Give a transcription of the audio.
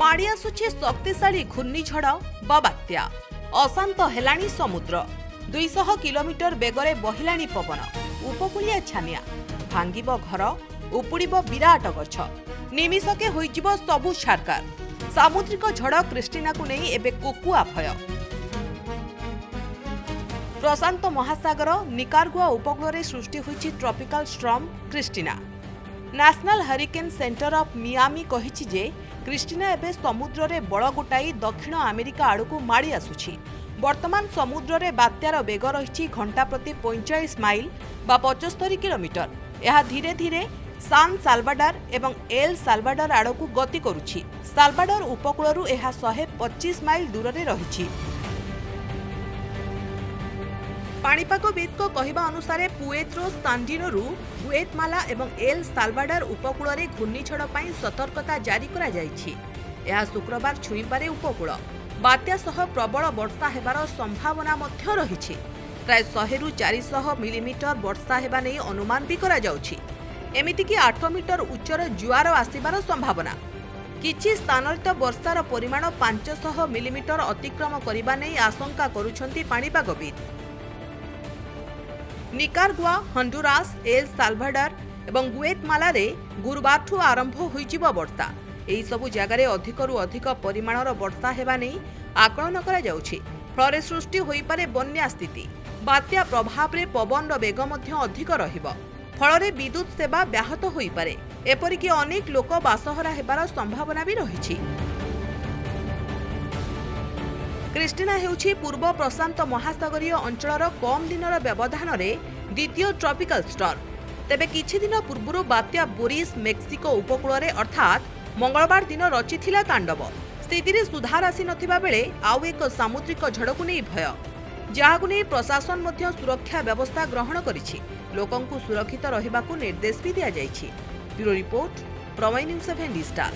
माड़ी आसुछि शक्तिशाली घूर्णिझड़ बा बात्या। अशांत हेलाणी समुद्र। 200 किलोमीटर बेगरे बहिलाणी पवन। उपकूलिया छानिया भांगिब घर, उपुड़िब विराट गछ। निमिषके होइजिब सबु छारकार। सामुद्रिक झड़ क्रिस्टिना को नहीं एबे कुकुआ भय। प्रशांत महासागर निकारागुआ उपकूल सृष्टि होइछि tropical storm Cristina. National Hurricane Center of Miami कहिछि जे क्रिस्टिना एबे समुद्र रे बड़ गोटाई दक्षिण अमेरिका आड़कू माड़ी आसुछि। वर्तमान समुद्र रे बात्यार बेग रही घंटा प्रति 45 माइल बा 75 किलोमीटर। यह धीरे धीरे सान साल्वाडोर एवं एल साल्वाडोर आड़कू गति करुछि। साल्वाडोर उपकूलरू यह 125 माइल दूर रे रहिछि। पाणीपागविद को कहवा अनुसार पुएर्तो सांडिनोरू गुएतमाला एवं एल साल्वाडोर उपकूल रे घूर्णिझड़ पई सतर्कता जारी करा जायछि। यह शुक्रवार छुईपारे उपकूल। बात्या सह प्रबल वर्षा हेबार संभावना मध्य रहिछि। प्राय 100 रु 400 मिलीमीटर वर्षा हेबा नै अनुमान भी करा जाउछि। एमिति कि 8 मीटर उच्चर जुआर आसिबार संभावना। किछि स्थान तो वर्षार परिमाण 500 मिलीमीटर अतिक्रम करबा नै आशंका करुछन्ति पाणीपागविद। निकारागुआ, हंडुरास, एल साल्वाडोर एवं गुएतमाला रे गुरुवारठू आरंभ होइजिब वर्षा। एही सबु जगारे अधिकरू अधिक परिमाणर वर्षा हेबा नै आकलन करा जाउछि। फଳରେ सृष्टि होइपारे बन्या स्थिति। बात्या प्रभाव रे पवन बेग मध्य अधिक रहिब। फଳରେ विद्युत सेवा व्याहत होइपारे। एपरिक अनेक लोक बासहरा हेबार संभावना भी रहिछि। क्रिस्टिना हेउछि पूर्व प्रशांत महासागरीय अंचलर कम दिनर व्यवधान रे द्वितीय ट्रॉपिकल स्टॉर्म। तेबे किछि दिन पूर्व बात्या बोरिस मेक्सिको उपकूल रे अर्थात मंगलवार दिन रचिथिला तांडव। स्थिति रे सुधार आसी नथिबा बेले आउ एक सामुद्रिक झड़ को नहीं भय, जहाकु नहीं प्रशासन मध्य सुरक्षा व्यवस्था ग्रहण करिछि। लोकंकु सुरक्षित रहिबाकु निर्देश भी दिया जाइछि। ब्यूरो रिपोर्ट, प्रमेय न्यूज 7 स्टार।